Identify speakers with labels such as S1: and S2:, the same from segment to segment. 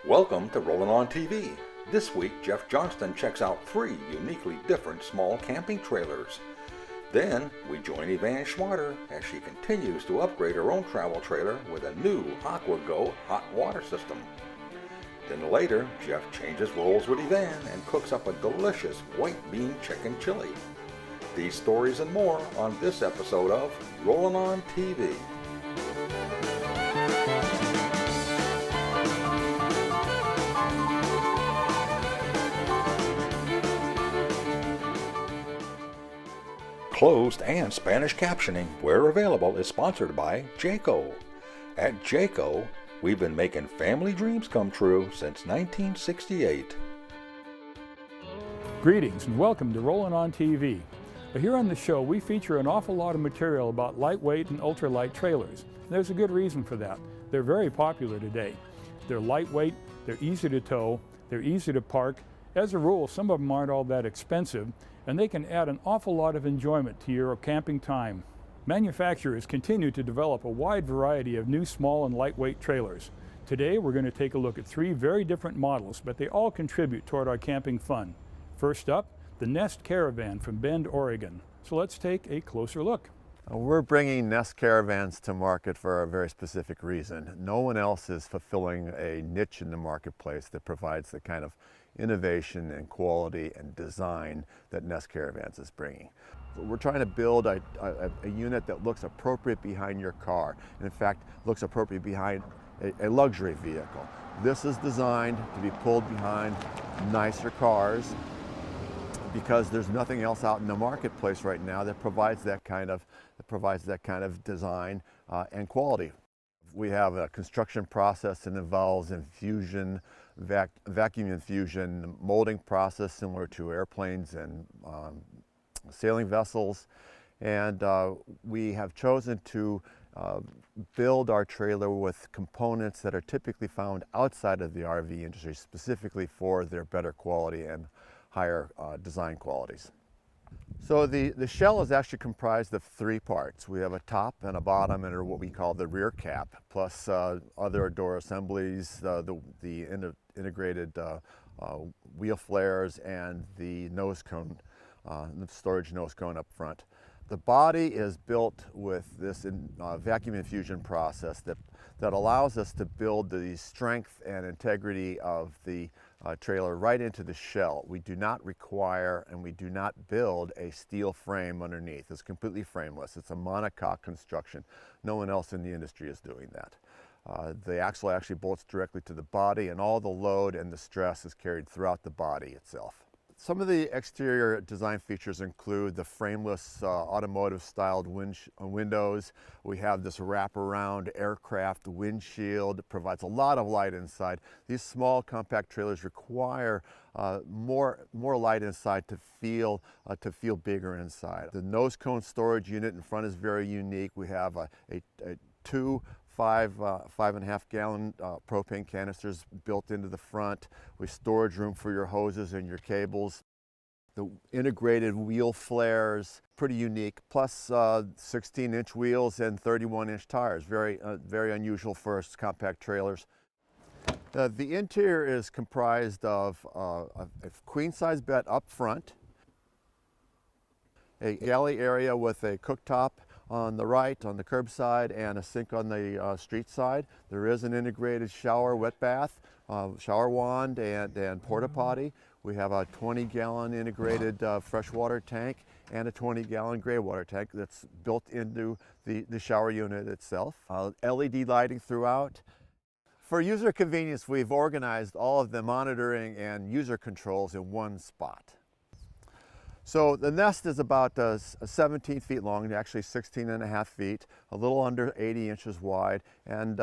S1: Welcome to Rollin On TV. This week, Jeff Johnston checks out 3 uniquely different small camping trailers. Then, we join Evanne as she continues to upgrade her own travel trailer with a new AquaGO hot water system. Then later, Jeff changes roles with Evanne and cooks up a delicious white bean chicken chili. These stories and more on this episode of Rollin On TV. Closed and Spanish captioning, where available, is sponsored by AquaGO. At AquaGO, we've been making family dreams come true since 1968.
S2: Greetings and welcome to Rollin On TV. Here on the show, we feature an awful lot of material about lightweight and ultralight trailers. There's a good reason for that. They're very popular today. They're lightweight, they're easy to tow, they're easy to park. As a rule, some of them aren't all that expensive, and they can add an awful lot of enjoyment to your camping time. Manufacturers continue to develop a wide variety of new small and lightweight trailers. Today we're going to take a look at 3 very different models, but they all contribute toward our camping fun. First up, the Nest Caravan from Bend, Oregon. So let's take a closer look.
S3: We're bringing Nest Caravans to market for a very specific reason. No one else is fulfilling a niche in the marketplace that provides the kind of innovation and quality and design that Nest Caravans is bringing. We're trying to build a unit that looks appropriate behind your car, and in fact looks appropriate behind a luxury vehicle. This is designed to be pulled behind nicer cars because there's nothing else out in the marketplace right now that provides that kind of design and quality. We have a construction process that involves infusion, vacuum infusion, molding process similar to airplanes and sailing vessels. And we have chosen to build our trailer with components that are typically found outside of the RV industry, specifically for their better quality and higher design qualities. So the shell is actually comprised of 3 parts. We have a top and a bottom and what we call the rear cap, plus other door assemblies, the integrated wheel flares, and the nose cone, the storage nose cone up front. The body is built with this vacuum infusion process that allows us to build the strength and integrity of the trailer right into the shell. We do not require and we do not build a steel frame underneath. It's completely frameless. It's a monocoque construction. No one else in the industry is doing that. The axle actually bolts directly to the body, and all the load and the stress is carried throughout the body itself. Some of the exterior design features include the frameless automotive styled windows. We have this wraparound aircraft windshield that provides a lot of light inside. These small compact trailers require more light inside to feel bigger inside. The nose cone storage unit in front is very unique. We have a 2 5.5 gallon propane canisters built into the front, with storage room for your hoses and your cables. The integrated wheel flares, pretty unique, plus 16-inch wheels and 31-inch tires, very unusual for compact trailers. The interior is comprised of a queen-size bed up front, a galley area with a cooktop on the right, on the curb side, and a sink on the street side. There is an integrated shower, wet bath, shower wand, and porta potty. We have a 20-gallon integrated freshwater tank and a 20-gallon gray water tank that's built into the shower unit itself. LED lighting throughout. For user convenience, we've organized all of the monitoring and user controls in one spot. So the Nest is about 17 feet long, actually 16.5 feet, a little under 80 inches wide, and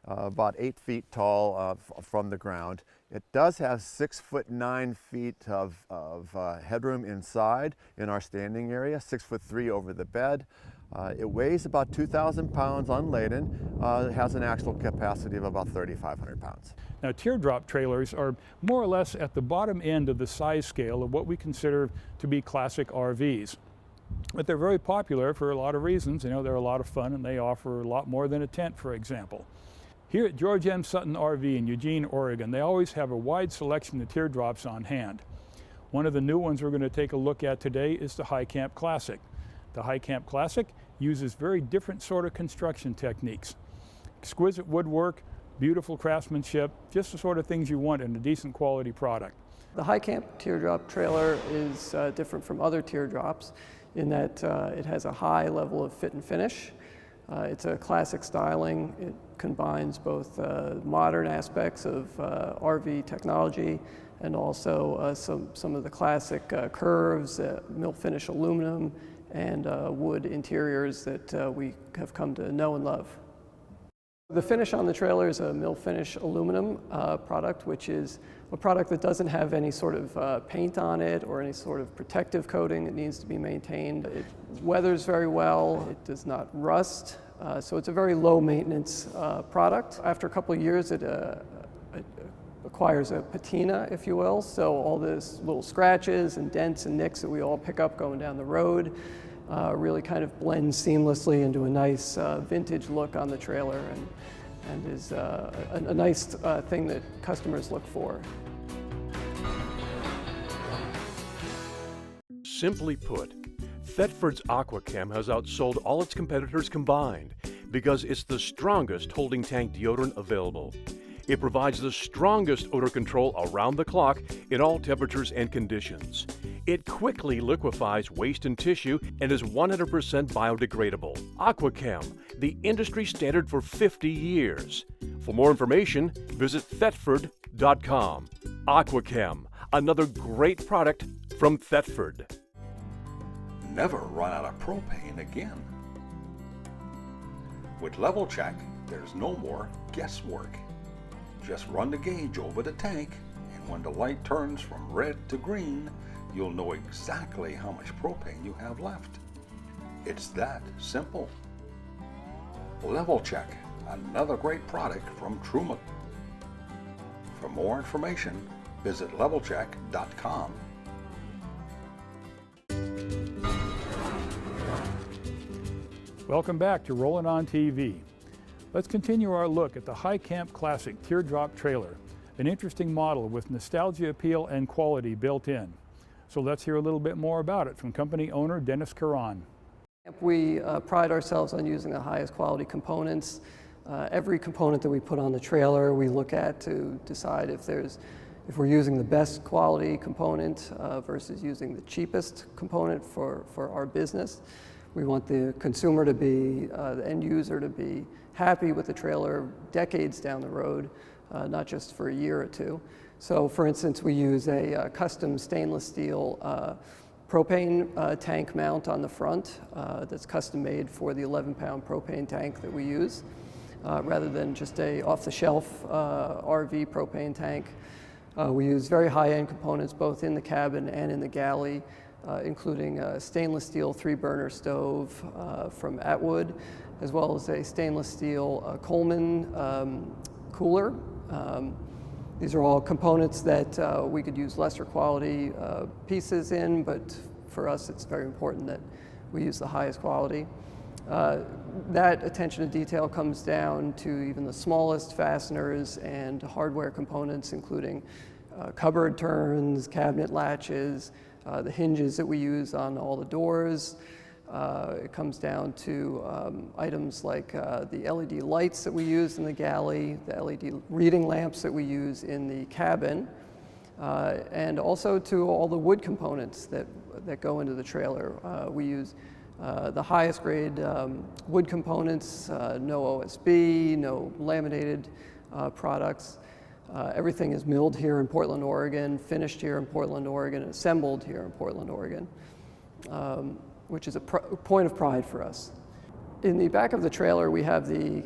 S3: about 8 feet tall from the ground. It does have 6'9" of headroom inside in our standing area, 6'3" over the bed. It weighs about 2,000 pounds unladen. It has an axle capacity of about 3,500 pounds.
S2: Now, teardrop trailers are more or less at the bottom end of the size scale of what we consider to be classic RVs. But they're very popular for a lot of reasons. You know, they're a lot of fun and they offer a lot more than a tent, for example. Here at George M. Sutton RV in Eugene, Oregon, they always have a wide selection of teardrops on hand. One of the new ones we're going to take a look at today is the High Camp Classic. The High Camp Classic uses very different sort of construction techniques. Exquisite woodwork, beautiful craftsmanship, just the sort of things you want in a decent quality product.
S4: The High Camp teardrop trailer is different from other teardrops in that it has a high level of fit and finish. It's a classic styling. It combines both modern aspects of RV technology and also some of the classic curves, mill finish aluminum, and wood interiors that we have come to know and love. The finish on the trailer is a mill finish aluminum product, which is a product that doesn't have any sort of paint on it or any sort of protective coating. It needs to be maintained. It weathers very well. It does not rust. So it's a very low maintenance product. After a couple of years, it acquires a patina, if you will. So all these little scratches and dents and nicks that we all pick up going down the road really kind of blends seamlessly into a nice vintage look on the trailer and is a nice thing that customers look for.
S5: Simply put, Thetford's AquaChem has outsold all its competitors combined because it's the strongest holding tank deodorant available. It provides the strongest odor control around the clock in all temperatures and conditions. It quickly liquefies waste and tissue and is 100% biodegradable. AquaChem, the industry standard for 50 years. For more information, visit Thetford.com. AquaChem, another great product from Thetford.
S1: Never run out of propane again. With Level Check, there's no more guesswork. Just run the gauge over the tank, and when the light turns from red to green, you'll know exactly how much propane you have left. It's that simple. Level Check, another great product from Truma. For more information, visit levelcheck.com.
S2: Welcome back to Rollin On TV. Let's continue our look at the High Camp Classic teardrop trailer, an interesting model with nostalgia appeal and quality built in. So let's hear a little bit more about it from company owner Dennis Caron.
S4: We pride ourselves on using the highest quality components. Every component that we put on the trailer we look at to decide if we're using the best quality component versus using the cheapest component for our business. We want the consumer to be, the end user to be happy with the trailer decades down the road, not just for a year or two. So for instance, we use a custom stainless steel propane tank mount on the front that's custom made for the 11-pound propane tank that we use, rather than just a off-the-shelf RV propane tank. We use very high-end components both in the cabin and in the galley, including a stainless steel 3-burner stove from Atwood, as well as a stainless steel Coleman cooler. These are all components that we could use lesser quality pieces in, but for us it's very important that we use the highest quality. That attention to detail comes down to even the smallest fasteners and hardware components, including cupboard turns, cabinet latches, the hinges that we use on all the doors. It comes down to items like the LED lights that we use in the galley, the LED reading lamps that we use in the cabin, and also to all the wood components that go into the trailer. We use the highest grade wood components, no OSB, no laminated products. Everything is milled here in Portland, Oregon, finished here in Portland, Oregon, and assembled here in Portland, Oregon, which is a point of pride for us. In the back of the trailer, we have the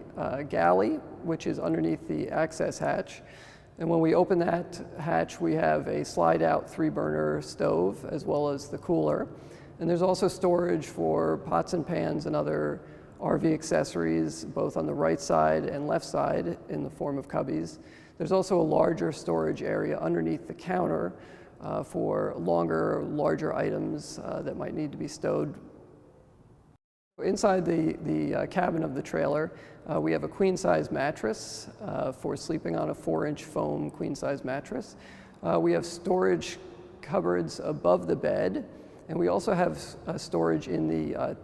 S4: galley, which is underneath the access hatch. And when we open that hatch, we have a slide-out 3-burner stove, as well as the cooler. And there's also storage for pots and pans and other RV accessories, both on the right side and left side in the form of cubbies. There's also a larger storage area underneath the counter for larger items that might need to be stowed Inside the cabin of the trailer, we have a queen-size mattress for sleeping on a 4-inch foam queen-size mattress. We have storage cupboards above the bed, and we also have storage in the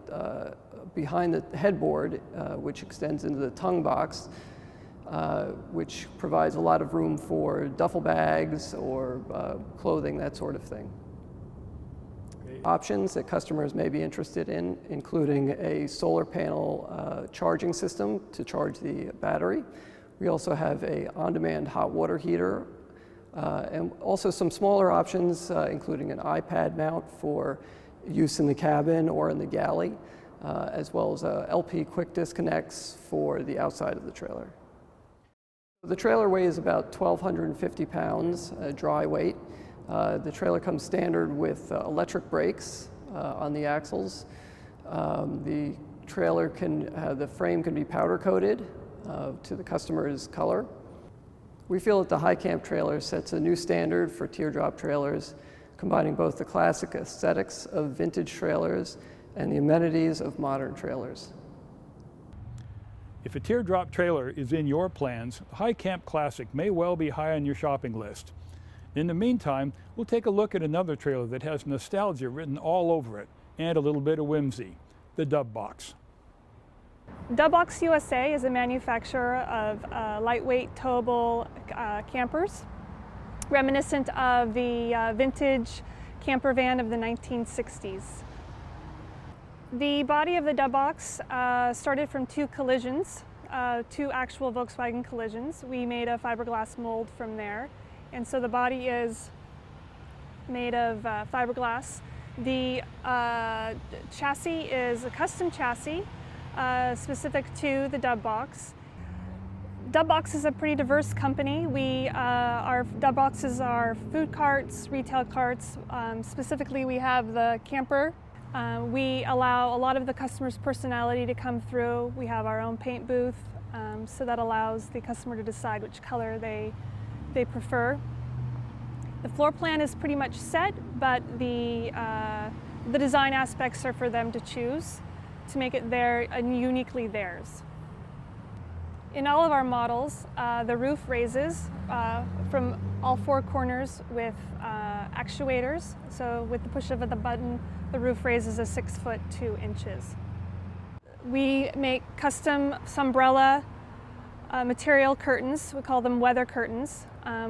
S4: behind the headboard, which extends into the tongue box, which provides a lot of room for duffel bags or clothing, that sort of thing. Options that customers may be interested in, including a solar panel charging system to charge the battery. We also have a on-demand hot water heater, and also some smaller options, including an iPad mount for use in the cabin or in the galley, as well as LP quick disconnects for the outside of the trailer. The trailer weighs about 1,250 pounds, dry weight. The trailer comes standard with electric brakes on the axles. The trailer the frame can be powder coated to the customer's color. We feel that the High Camp trailer sets a new standard for teardrop trailers, combining both the classic aesthetics of vintage trailers and the amenities of modern trailers.
S2: If a teardrop trailer is in your plans, High Camp Classic may well be high on your shopping list. In the meantime, we'll take a look at another trailer that has nostalgia written all over it and a little bit of whimsy, the Dubbox.
S6: Dubbox USA is a manufacturer of lightweight towable campers, reminiscent of the vintage camper van of the 1960s. The body of the Dubbox started from two collisions, two actual Volkswagen collisions. We made a fiberglass mold from there, and so the body is made of fiberglass. The chassis is a custom chassis specific to the Dubbox. Dubbox is a pretty diverse company. Our Dubboxes are food carts, retail carts. Specifically, we have the camper. We allow a lot of the customer's personality to come through. We have our own paint booth, so that allows the customer to decide which color they prefer. The floor plan is pretty much set, but the design aspects are for them to choose to make it uniquely theirs. In all of our models, the roof raises from all four corners with actuators. So with the push of the button, the roof raises 6 foot 2 inches. We make custom Sunbrella material curtains. We call them weather curtains,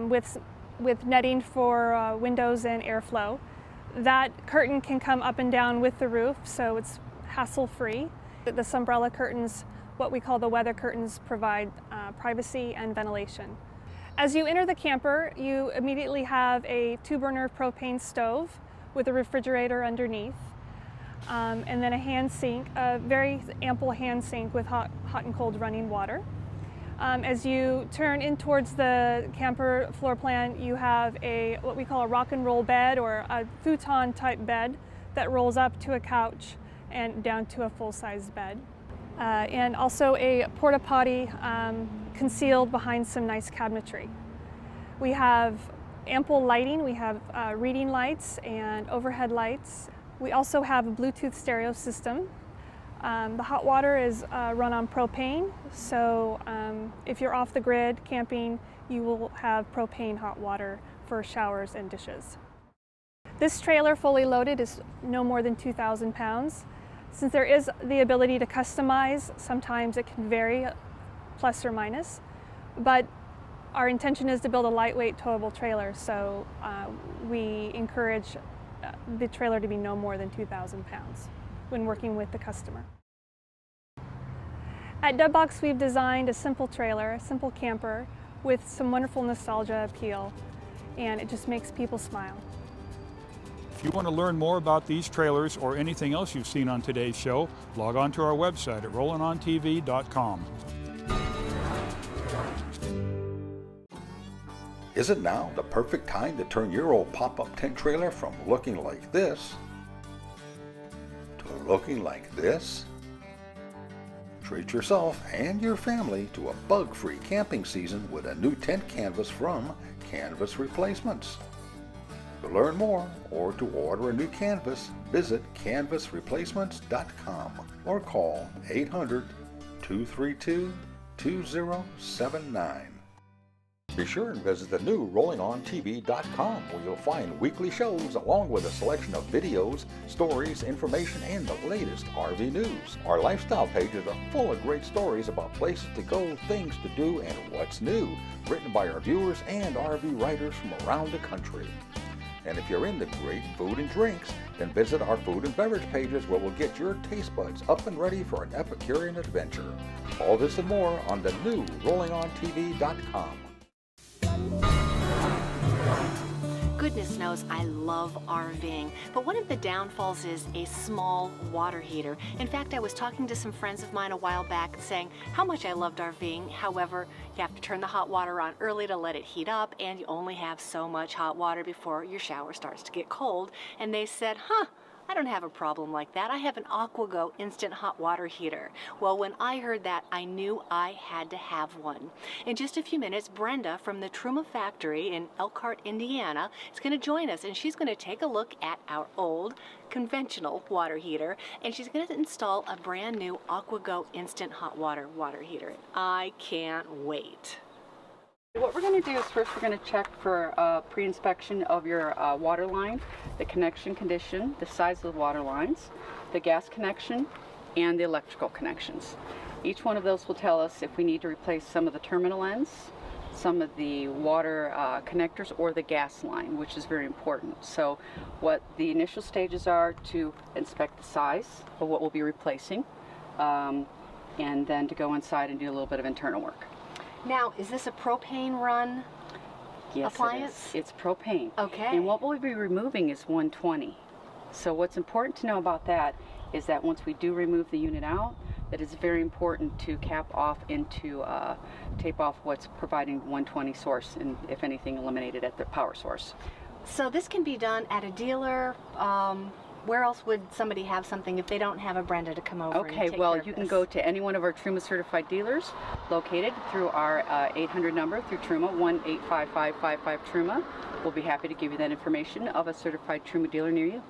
S6: with netting for windows and airflow. That curtain can come up and down with the roof, so it's hassle-free. The Sunbrella curtains, what we call the weather curtains, provide privacy and ventilation. As you enter the camper, you immediately have a 2-burner propane stove with a refrigerator underneath, and then a hand sink, a very ample hand sink with hot and cold running water. As you turn in towards the camper floor plan, you have what we call a rock and roll bed, or a futon type bed that rolls up to a couch and down to a full-size bed. And also a porta potty concealed behind some nice cabinetry. We have ample lighting. We have reading lights and overhead lights. We also have a Bluetooth stereo system. The hot water is run on propane, so if you're off the grid camping, you will have propane hot water for showers and dishes. This trailer, fully loaded, is no more than 2,000 pounds. Since there is the ability to customize, sometimes it can vary, plus or minus, but our intention is to build a lightweight towable trailer, so we encourage the trailer to be no more than 2,000 pounds when working with the customer. At Dubbox, we've designed a simple trailer, a simple camper, with some wonderful nostalgia appeal, and it just makes people smile.
S2: If you want to learn more about these trailers or anything else you've seen on today's show, log on to our website at rollinontv.com.
S1: Is it now the perfect time to turn your old pop-up tent trailer from looking like this to looking like this? Treat yourself and your family to a bug-free camping season with a new tent canvas from Canvas Replacements. To learn more or to order a new canvas, visit canvasreplacements.com or call 800-232-2079. Be sure and visit the new RollingOnTV.com, where you'll find weekly shows along with a selection of videos, stories, information, and the latest RV news. Our lifestyle pages are full of great stories about places to go, things to do, and what's new, written by our viewers and RV writers from around the country. And if you're into great food and drinks, then visit our food and beverage pages, where we'll get your taste buds up and ready for an Epicurean adventure. All this and more on the new RollingOnTV.com.
S7: Goodness knows I love RVing, but one of the downfalls is a small water heater. In fact, I was talking to some friends of mine a while back saying how much I loved RVing. However, you have to turn the hot water on early to let it heat up, and you only have so much hot water before your shower starts to get cold. And they said, I don't have a problem like that. I have an AquaGO instant hot water heater. Well, when I heard that, I knew I had to have one. In just a few minutes, Brenda from the Truma factory in Elkhart, Indiana, is going to join us, and she's going to take a look at our old conventional water heater, and she's going to install a brand new AquaGO instant hot water heater. I can't wait.
S8: What we're going to do is first we're going to check for pre-inspection of your water line, the connection condition, the size of the water lines, the gas connection, and the electrical connections. Each one of those will tell us if we need to replace some of the terminal ends, some of the water connectors, or the gas line, which is very important. So what the initial stages are to inspect the size of what we'll be replacing, and then to go inside and do a little bit of internal work.
S7: Now, is this a propane run appliance?
S8: It's propane.
S7: Okay.
S8: And what we'll be removing is 120. So what's important to know about that is that once we do remove the unit out, that it's very important to cap off into tape off what's providing 120 source, and if anything, eliminated at the power source.
S7: So this can be done at a dealer. Where else would somebody have something if they don't have a Brenda to come over and
S8: Okay,
S7: take
S8: well,
S7: care of
S8: you can
S7: this?
S8: go to any one of our Truma certified dealers located through our 800 number through Truma, 1-855-55 Truma. We'll be happy to give you that information of a certified Truma dealer near you.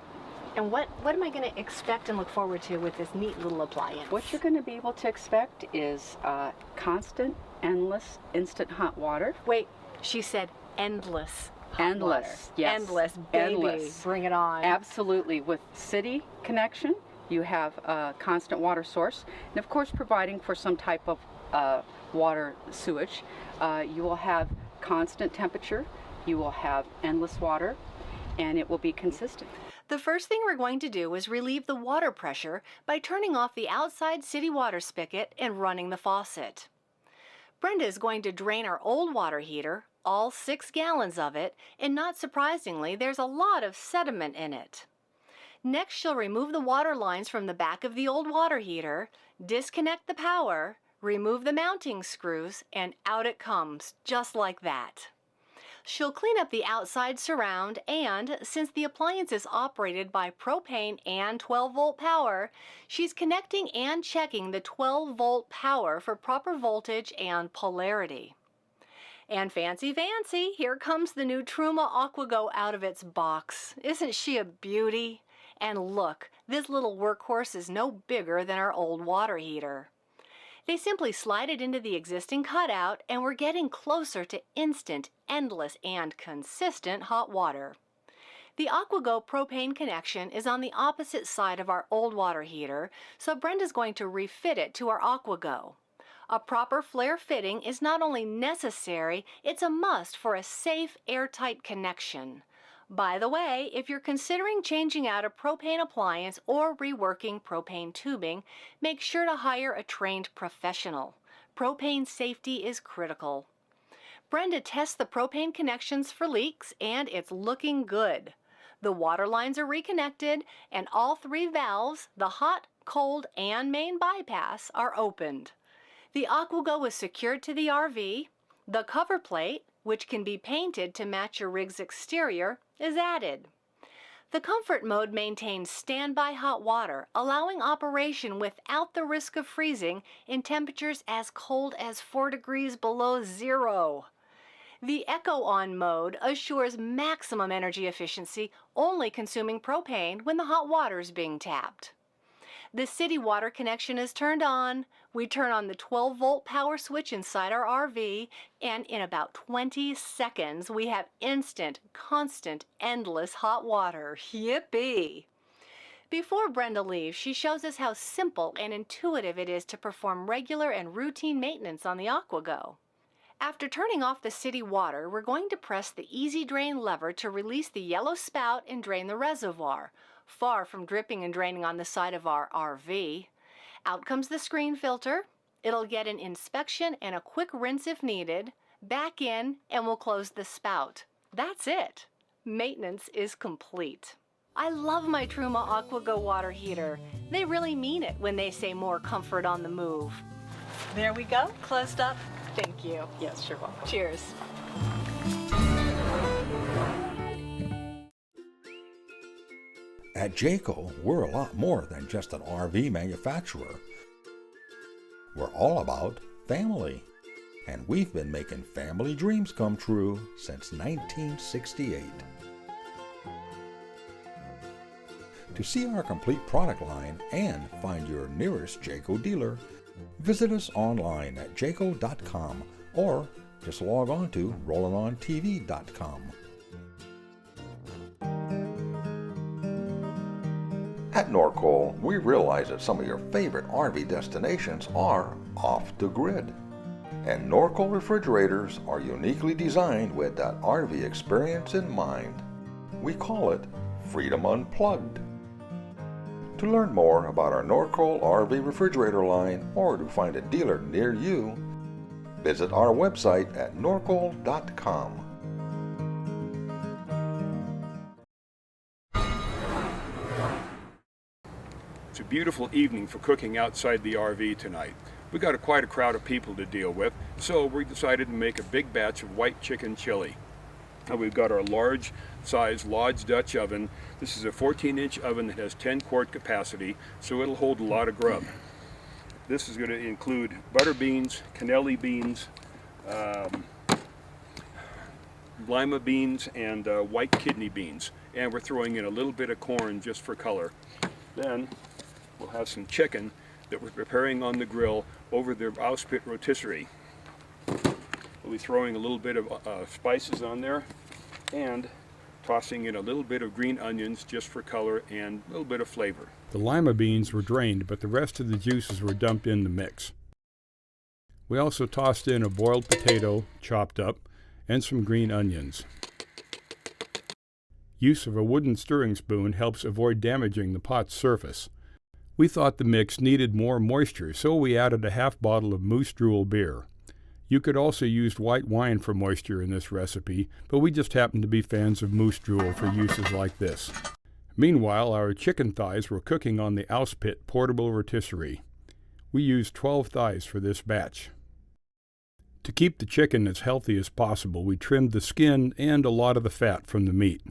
S7: And what am I going to expect and look forward to with this neat little appliance?
S8: What you're going to be able to expect is constant, endless, instant hot water.
S7: Wait, she said endless. Hot
S8: Endless,
S7: water.
S8: yes.
S7: Endless, baby.
S8: Endless.
S7: Bring it on.
S8: Absolutely. With city connection, you have a constant water source, and of course providing for some type of water sewage. You will have constant temperature, you will have endless water, and it will be consistent.
S7: The first thing we're going to do is relieve the water pressure by turning off the outside city water spigot and running the faucet. Brenda is going to drain our old water heater, all 6 gallons of it, and not surprisingly, there's a lot of sediment in it. Next, she'll remove the water lines from the back of the old water heater, disconnect the power, remove the mounting screws, and out it comes, just like that. She'll clean up the outside surround, and since the appliance is operated by propane and 12-volt power, she's connecting and checking the 12-volt power for proper voltage and polarity. And fancy, here comes the new Truma AquaGO out of its box. Isn't she a beauty? And look, this little workhorse is no bigger than our old water heater. They simply slide it into the existing cutout, and we're getting closer to instant, endless, and consistent hot water. The AquaGO propane connection is on the opposite side of our old water heater, so Brenda's going to refit it to our AquaGO. A proper flare fitting is not only necessary, it's a must for a safe, airtight connection. By the way, if you're considering changing out a propane appliance or reworking propane tubing, make sure to hire a trained professional. Propane safety is critical. Brenda tests the propane connections for leaks, and it's looking good. The water lines are reconnected, and all 3 valves, the hot, cold, and main bypass, are opened. The AquaGO is secured to the RV. The cover plate, which can be painted to match your rig's exterior, is added. The comfort mode maintains standby hot water, allowing operation without the risk of freezing in temperatures as cold as 4 degrees below zero. The Eco On mode assures maximum energy efficiency, only consuming propane when the hot water is being tapped. The city water connection is turned on. We turn on the 12-volt power switch inside our RV, and in about 20 seconds, we have instant, constant, endless hot water. Yippee! Before Brenda leaves, she shows us how simple and intuitive it is to perform regular and routine maintenance on the AquaGO. After turning off the city water, we're going to press the easy drain lever to release the yellow spout and drain the reservoir, far from dripping and draining on the side of our RV. Out comes the screen filter. It'll get an inspection and a quick rinse if needed. Back in, and we'll close the spout. That's it. Maintenance is complete. I love my Truma AquaGO water heater. They really mean it when they say more comfort on the move. There we go, closed up. Thank you.
S8: Yes, you're welcome.
S7: Cheers.
S1: At Jayco, we're a lot more than just an RV manufacturer. We're all about family, and we've been making family dreams come true since 1968. To see our complete product line and find your nearest Jayco dealer, visit us online at jayco.com or just log on to rollinontv.com. At Norcoal, we realize that some of your favorite RV destinations are off the grid. And Norcoal refrigerators are uniquely designed with that RV experience in mind. We call it Freedom Unplugged. To learn more about our Norcoal RV refrigerator line or to find a dealer near you, visit our website at norcoal.com.
S2: It's a beautiful evening for cooking outside the RV tonight. We got quite a crowd of people to deal with, so we decided to make a big batch of white chicken chili. Now we've got our large size Lodge Dutch oven. This is a 14-inch oven that has 10-quart capacity, so it'll hold a lot of grub. This is going to include butter beans, cannelli beans, lima beans, and white kidney beans. And we're throwing in a little bit of corn just for color. Then we'll have some chicken that we're preparing on the grill over the bowsprit rotisserie. We'll be throwing a little bit of spices on there and tossing in a little bit of green onions just for color and a little bit of flavor. The lima beans were drained, but the rest of the juices were dumped in the mix. We also tossed in a boiled potato, chopped up, and some green onions. Use of a wooden stirring spoon helps avoid damaging the pot's surface. We thought the mix needed more moisture, so we added a half bottle of Moose Drool beer. You could also use white wine for moisture in this recipe, but we just happen to be fans of Moose Drool for uses like this. Meanwhile, our chicken thighs were cooking on the Auspit portable rotisserie. We used 12 thighs for this batch. To keep the chicken as healthy as possible, we trimmed the skin and a lot of the fat from the meat.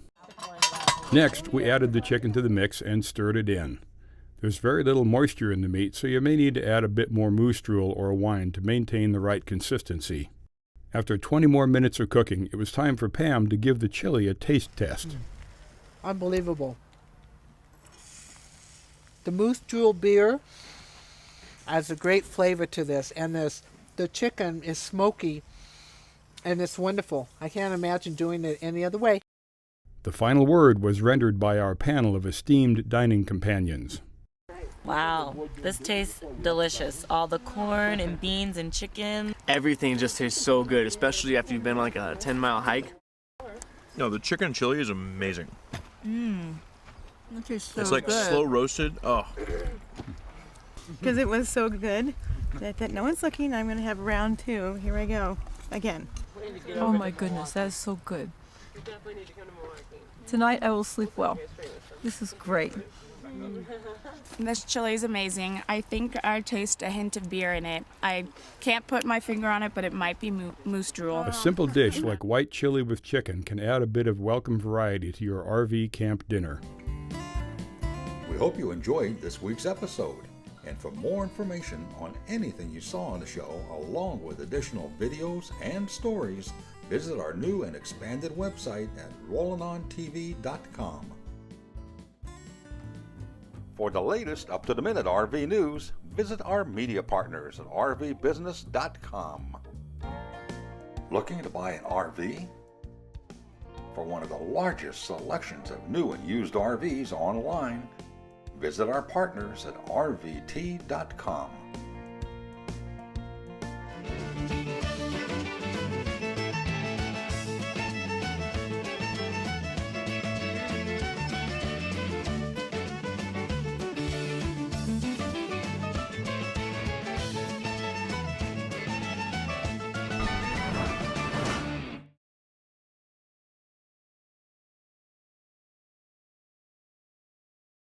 S2: Next, we added the chicken to the mix and stirred it in. There's very little moisture in the meat, so you may need to add a bit more Moose Drool or wine to maintain the right consistency. After 20 more minutes of cooking, it was time for Pam to give the chili a taste test.
S9: Unbelievable. The Moose Drool beer adds a great flavor to this, and the chicken is smoky, and it's wonderful. I can't imagine doing it any other way.
S2: The final word was rendered by our panel of esteemed dining companions.
S10: Wow, this tastes delicious. All the corn and beans and chicken.
S11: Everything just tastes so good, especially after you've been on like a 10-mile hike.
S12: No, the chicken chili is amazing.
S13: It tastes so
S12: it's like
S13: good.
S12: slow roasted. Oh.
S13: Because it was so good that no one's looking. I'm going to have round two. Here I go. Again.
S14: Oh my goodness, that is so good. Tonight I will sleep well. This is great.
S15: This chili is amazing. I think I taste a hint of beer in it. I can't put my finger on it, but it might be Moose Drool.
S2: A simple dish like white chili with chicken can add a bit of welcome variety to your RV camp dinner.
S1: We hope you enjoyed this week's episode. And for more information on anything you saw on the show, along with additional videos and stories, visit our new and expanded website at rollinontv.com. For the latest up-to-the-minute RV news, visit our media partners at rvbusiness.com. Looking to buy an RV? For one of the largest selections of new and used RVs online, visit our partners at rvt.com.